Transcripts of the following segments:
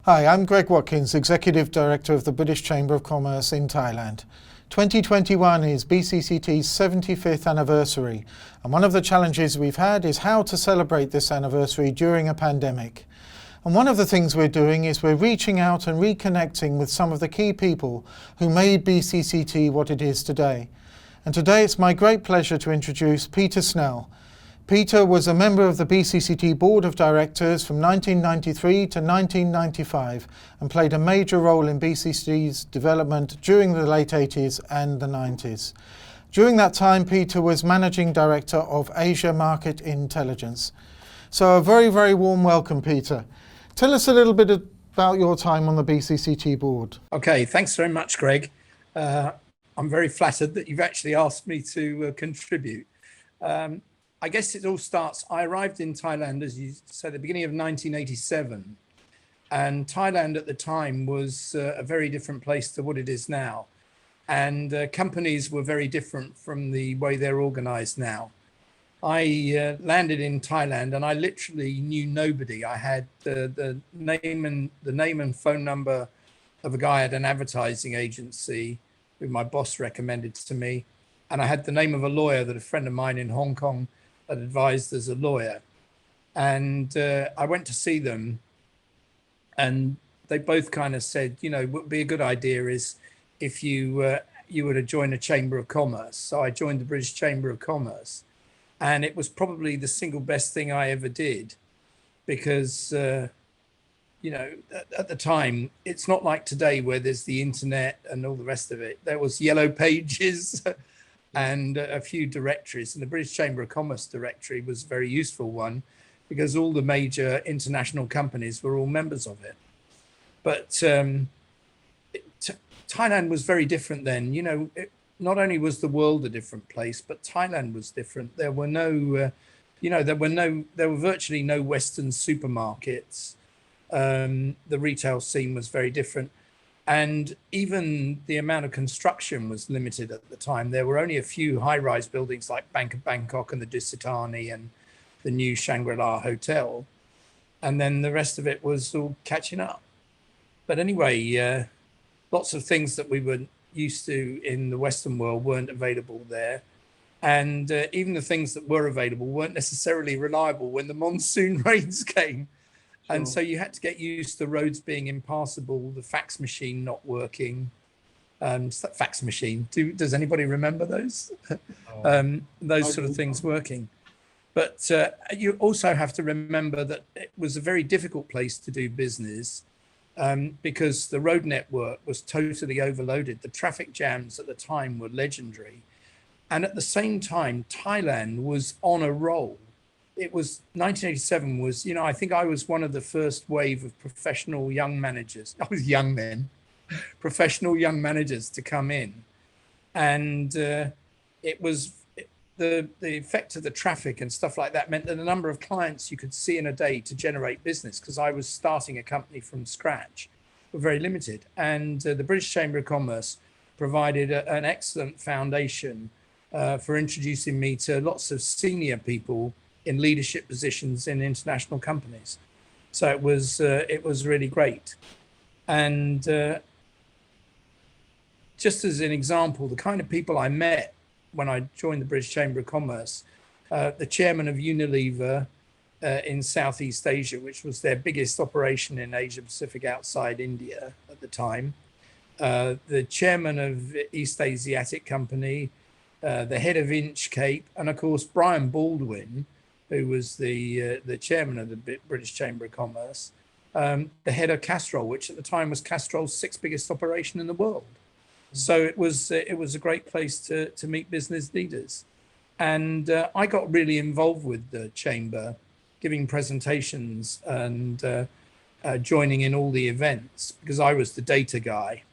Hi, I'm Greg Watkins, Executive Director of the British Chamber of Commerce in Thailand. 2021 is BCCT's 75th anniversary, and one of the challenges we've had is how to celebrate this anniversary during a pandemic. And one of the things we're doing is we're reaching out and reconnecting with some of the key people who made BCCT what it is today. And today it's my great pleasure to introduce Peter Snell. Peter was a member of the BCCT Board of Directors from 1993 to 1995 and played a major role in BCCT's development during the late 80s and the 90s. During that time, Peter was Managing Director of Asia Market Intelligence. So a very, very warm welcome, Peter. Tell us a little bit about your time on the BCCT board. Okay, thanks very much, Greg. I'm very flattered that you've actually asked me to contribute. I guess it all starts, I arrived in Thailand, as you said, at the beginning of 1987. And Thailand at the time was a very different place to what it is now. And companies were very different from the way they're organized now. I landed in Thailand and I literally knew nobody. I had the name and phone number of a guy at an advertising agency who my boss recommended to me. And I had the name of a lawyer that a friend of mine in Hong Kong had advised as a lawyer. And I went to see them and they both kind of said, you know, what would be a good idea is if you were to join a Chamber of Commerce. So I joined the British Chamber of Commerce. And it was probably the single best thing I ever did because, you know, at the time, it's not like today where there's the internet and all the rest of it. There was yellow pages and a few directories. And the British Chamber of Commerce directory was a very useful one because all the major international companies were all members of it. But Thailand was very different then. You know, not only was the world a different place, but Thailand was different. There were no, there were virtually no Western supermarkets. The retail scene was very different. And even the amount of construction was limited at the time. There were only a few high-rise buildings like Bank of Bangkok and the Dusitani and the new Shangri-La Hotel. And then the rest of it was all catching up. But anyway, lots of things that we were used to in the Western world weren't available there. And even the things that were available weren't necessarily reliable when the monsoon rains came. Sure. And so you had to get used to roads being impassable, the fax machine not working. Fax machine, does anybody remember those? Those sort of things working. But you also have to remember that it was a very difficult place to do business. Because the road network was totally overloaded. The traffic jams at the time were legendary. And at the same time, Thailand was on a roll. It was 1987 was, you know, I think I was one of the first wave of professional young managers. I was young then, professional young managers to come in. And it was the effect of the traffic and stuff like that meant that the number of clients you could see in a day to generate business, because I was starting a company from scratch, were very limited. And the British Chamber of Commerce provided an excellent foundation for introducing me to lots of senior people in leadership positions in international companies. So it was really great. And just as an example, the kind of people I met when I joined the British Chamber of Commerce, the chairman of Unilever in Southeast Asia, which was their biggest operation in Asia Pacific outside India at the time, the chairman of East Asiatic Company, the head of Inchcape, and of course, Brian Baldwin, who was the chairman of the British Chamber of Commerce, the head of Castrol, which at the time was Castrol's sixth biggest operation in the world. So it was a great place to meet business leaders. And I got really involved with the chamber, giving presentations and joining in all the events because I was the data guy.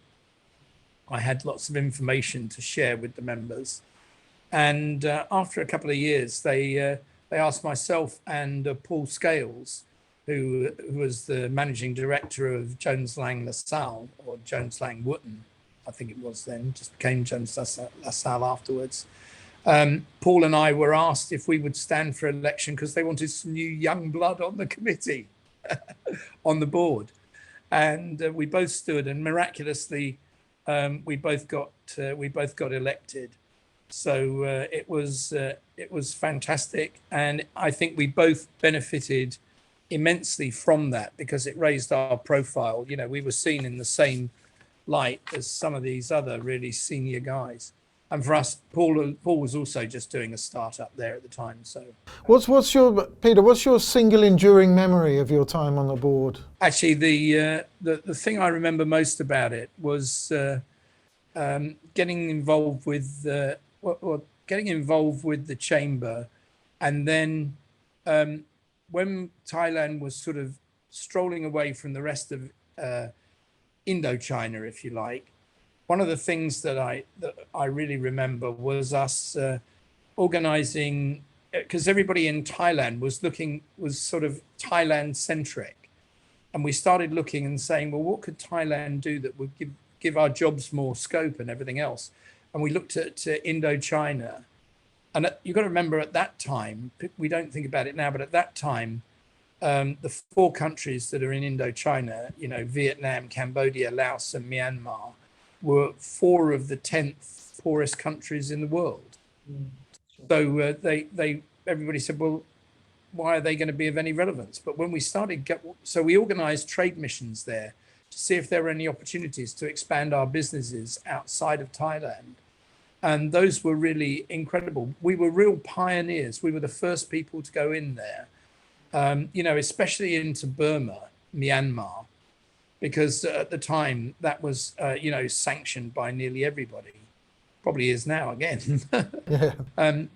I had lots of information to share with the members. And after a couple of years, they asked myself and Paul Scales, who was the managing director of Jones Lang LaSalle or Jones Lang Wootton, I think it was then, just became Jones LaSalle afterwards. Paul and I were asked if we would stand for election because they wanted some new young blood on the committee, on the board. and we both stood, and miraculously, we both got elected. So it was fantastic, and I think we both benefited immensely from that because it raised our profile. You know, we were seen in the same light as some of these other really senior guys. And for us, Paul was also just doing a startup there at the time. So, what's your single enduring memory of your time on the board? actually, the thing I remember most about it was getting involved with the chamber, and then when Thailand was sort of strolling away from the rest of Indochina, if you like. One of the things that I really remember was us organizing, because everybody in Thailand was sort of Thailand centric, and we started looking and saying, well, what could Thailand do that would give our jobs more scope and everything else? And we looked at Indochina, and you've got to remember at that time, we don't think about it now, but at that time, the 4 countries that are in Indochina, you know, Vietnam, Cambodia, Laos, and Myanmar, were 4 of the 10th poorest countries in the world. So everybody said, well, why are they going to be of any relevance? But when we so we organized trade missions there to see if there were any opportunities to expand our businesses outside of Thailand. And those were really incredible. We were real pioneers. We were the first people to go in there, you know, especially into Burma, Myanmar, because at the time that was, you know, sanctioned by nearly everybody. Probably is now again. Yeah.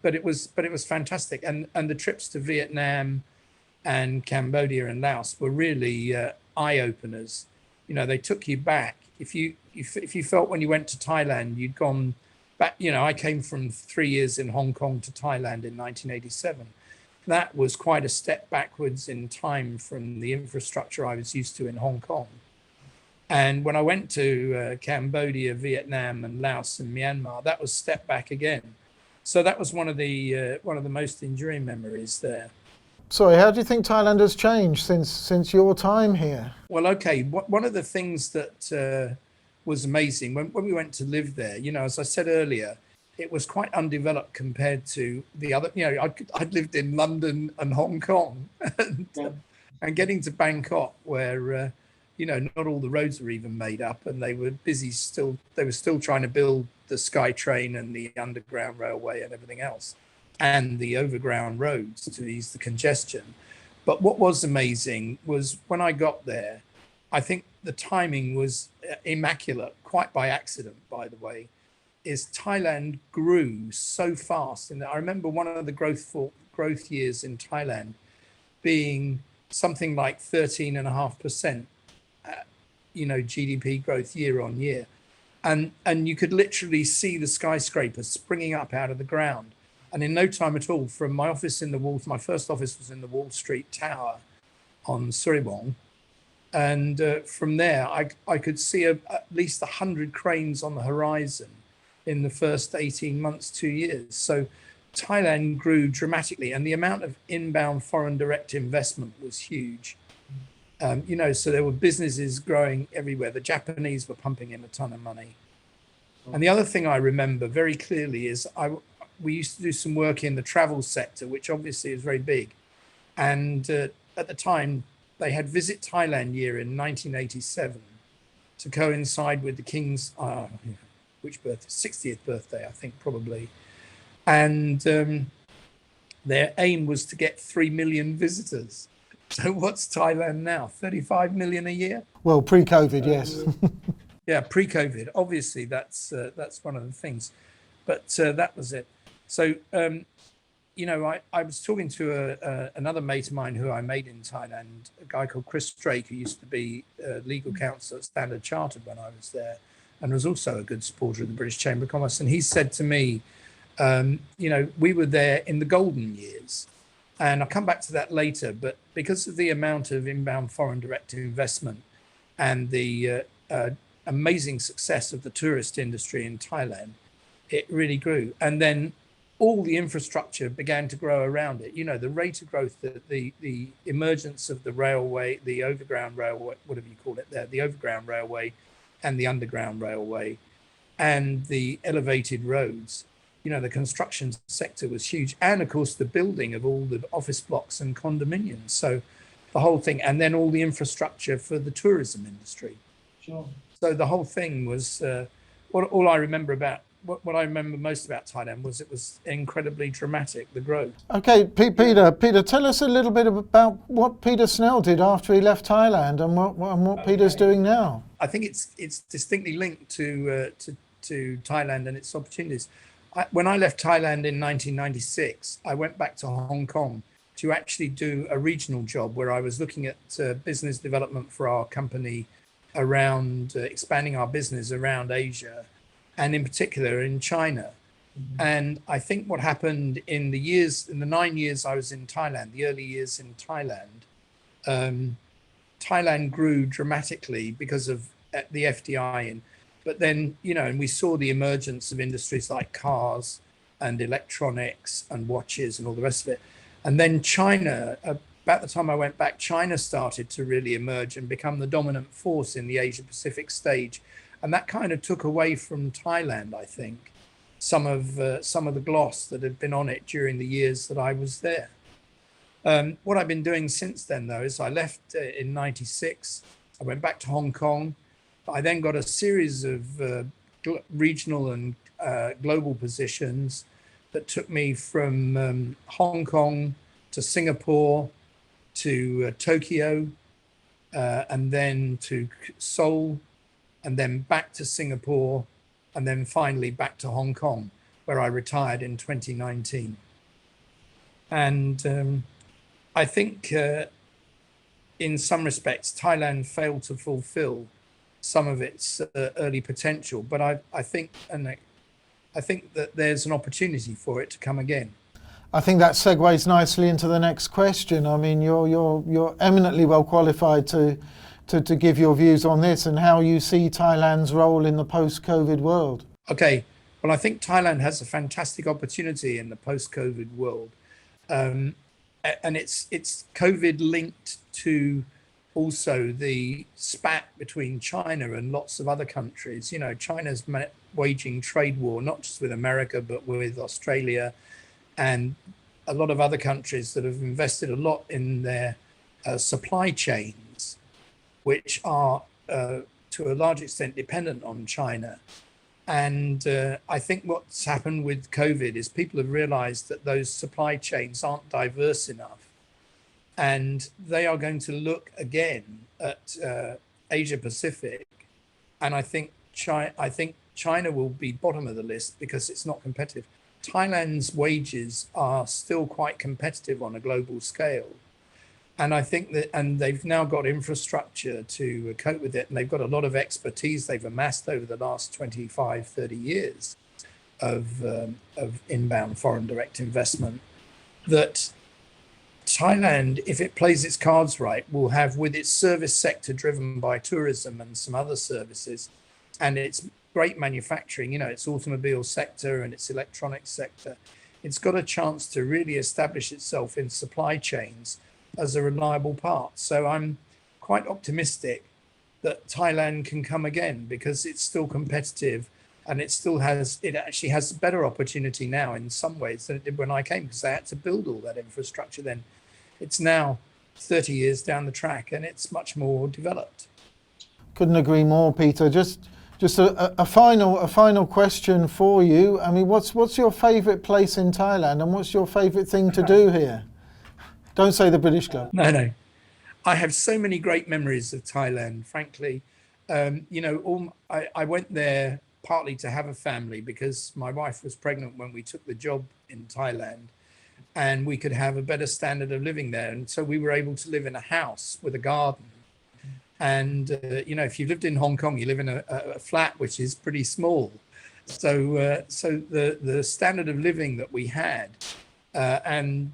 But it was fantastic. And the trips to Vietnam and Cambodia and Laos were really eye openers. You know, they took you back. If you felt when you went to Thailand, you'd gone back. You know, I came from 3 years in Hong Kong to Thailand in 1987. That was quite a step backwards in time from the infrastructure I was used to in Hong Kong. And when I went to Cambodia, Vietnam, and Laos and Myanmar, that was step back again. So that was one of the most enduring memories there. Sorry, how do you think Thailand has changed since your time here? Well, okay, one of the things that was amazing when we went to live there, you know, as I said earlier, it was quite undeveloped compared to the other. You know, I'd lived in London and Hong Kong, and getting to Bangkok, where you know, not all the roads were even made up, and they were busy still. They were still trying to build the SkyTrain and the underground railway and everything else, and the overground roads to ease the congestion. But what was amazing was when I got there, I think the timing was immaculate, quite by accident, by the way, is Thailand grew so fast. And I remember one of the growth years in Thailand being something like 13.5%. You know, GDP growth year on year, and you could literally see the skyscrapers springing up out of the ground, and in no time at all, from my office in the Wall, my first office was in the Wall Street Tower on Suriwong, and from there I could see at least 100 cranes on the horizon in the first 18 months, 2 years. So Thailand grew dramatically, and the amount of inbound foreign direct investment was huge. You know, so there were businesses growing everywhere. The Japanese were pumping in a ton of money. And the other thing I remember very clearly is we used to do some work in the travel sector, which obviously is very big. And at the time, they had Visit Thailand year in 1987 to coincide with the King's, which birthday? 60th birthday, I think, probably. And their aim was to get 3 million visitors. So what's Thailand now? 35 million a year? Well, pre-COVID, yes. Yeah, pre-COVID. Obviously, that's one of the things. But that was it. So, you know, I was talking to another mate of mine who I made in Thailand, a guy called Chris Drake, who used to be legal counsel at Standard Chartered when I was there, and was also a good supporter of the British Chamber of Commerce. And he said to me, you know, we were there in the golden years. And I'll come back to that later, but because of the amount of inbound foreign direct investment and the amazing success of the tourist industry in Thailand, it really grew. And then all the infrastructure began to grow around it. You know, the rate of growth, the emergence of the railway, the overground railway, whatever you call it there, the overground railway and the underground railway and the elevated roads. You know, the construction sector was huge. And of course, the building of all the office blocks and condominiums. So the whole thing, and then all the infrastructure for the tourism industry. Sure. So the whole thing was, all I remember about, what I remember most about Thailand was it was incredibly dramatic, the growth. Okay, Peter, tell us a little bit about what Peter Snell did after he left Thailand and what Peter's doing now. I think it's distinctly linked to Thailand and its opportunities. When I left Thailand in 1996, I went back to Hong Kong to actually do a regional job where I was looking at business development for our company around expanding our business around Asia, and in particular in China. Mm-hmm. And I think what happened in the 9 years I was in Thailand, the early years in Thailand, Thailand grew dramatically because of the FDI. But then, you know, and we saw the emergence of industries like cars and electronics and watches and all the rest of it. And then China, about the time I went back, China started to really emerge and become the dominant force in the Asia Pacific stage. And that kind of took away from Thailand, I think, some of the gloss that had been on it during the years that I was there. What I've been doing since then, though, is I left in 96. I went back to Hong Kong. I then got a series of regional and global positions that took me from Hong Kong to Singapore to Tokyo and then to Seoul, and then back to Singapore, and then finally back to Hong Kong, where I retired in 2019. And I think in some respects, Thailand failed to fulfill some of its early potential, but I think that there's an opportunity for it to come again. I think that segues nicely into the next question. I mean, you're eminently well qualified to give your views on this and how you see Thailand's role in the post-COVID world. Okay, well, I think Thailand has a fantastic opportunity in the post-COVID world, and it's COVID linked to also the spat between China and lots of other countries. You know, China's waging trade war, not just with America, but with Australia and a lot of other countries that have invested a lot in their supply chains, which are to a large extent dependent on China. And I think what's happened with COVID is people have realized that those supply chains aren't diverse enough. And they are going to look again at Asia Pacific. And I think China will be bottom of the list because it's not competitive. Thailand's wages are still quite competitive on a global scale. And I think that, and they've now got infrastructure to cope with it. And they've got a lot of expertise they've amassed over the last 25, 30 years of inbound foreign direct investment that Thailand, if it plays its cards right, will have, with its service sector driven by tourism and some other services, and its great manufacturing, you know, its automobile sector and its electronics sector, it's got a chance to really establish itself in supply chains as a reliable part. So I'm quite optimistic that Thailand can come again because it's still competitive, and it actually has a better opportunity now in some ways than it did when I came, because they had to build all that infrastructure then. It's now 30 years down the track and it's much more developed. Couldn't agree more, Peter. Just a final question for you. I mean, what's your favourite place in Thailand, and what's your favourite thing to do here? Don't say the British Club. No. I have so many great memories of Thailand, frankly. You know, I went there partly to have a family because my wife was pregnant when we took the job in Thailand, and we could have a better standard of living there. And so we were able to live in a house with a garden. And, you know, if you lived in Hong Kong, you live in a flat, which is pretty small. So the standard of living that we had, and,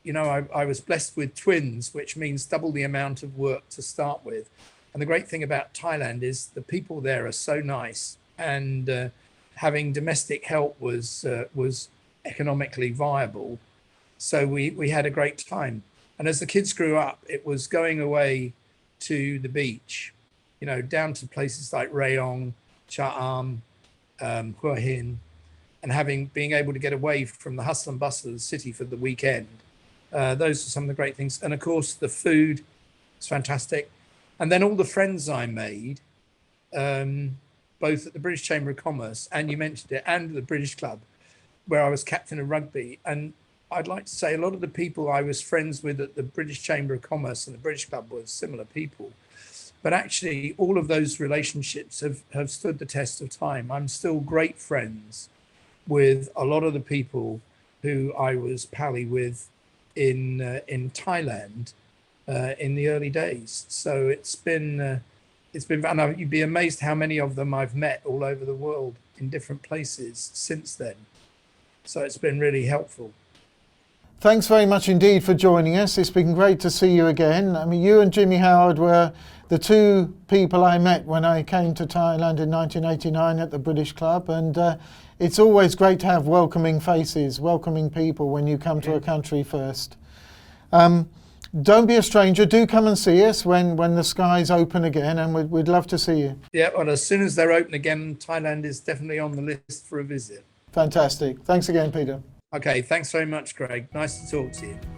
you know, I was blessed with twins, which means double the amount of work to start with. And the great thing about Thailand is the people there are so nice, and having domestic help was economically viable. So we had a great time. And as the kids grew up, it was going away to the beach, down to places like Rayong, Chaam, Hua Hin, and being able to get away from the hustle and bustle of the city for the weekend. Those are some of the great things. And of course, the food is fantastic. And then all the friends I made, both at the British Chamber of Commerce, and you mentioned it, and the British Club, where I was captain of rugby. And I'd like to say a lot of the people I was friends with at the British Chamber of Commerce and the British Club were similar people. But actually, all of those relationships have stood the test of time. I'm still great friends with a lot of the people who I was pally with in Thailand in the early days. So it's been and you'd be amazed how many of them I've met all over the world in different places since then. So it's been really helpful. Thanks very much indeed for joining us. It's been great to see you again. I mean, you and Jimmy Howard were the two people I met when I came to Thailand in 1989 at the British Club, and it's always great to have welcoming faces, welcoming people when you come to a country first. Don't be a stranger. Do come and see us when the skies open again, and we'd love to see you. Yeah, well, as soon as they're open again, Thailand is definitely on the list for a visit. Fantastic. Thanks again, Peter. Okay, thanks very much, Greg. Nice to talk to you.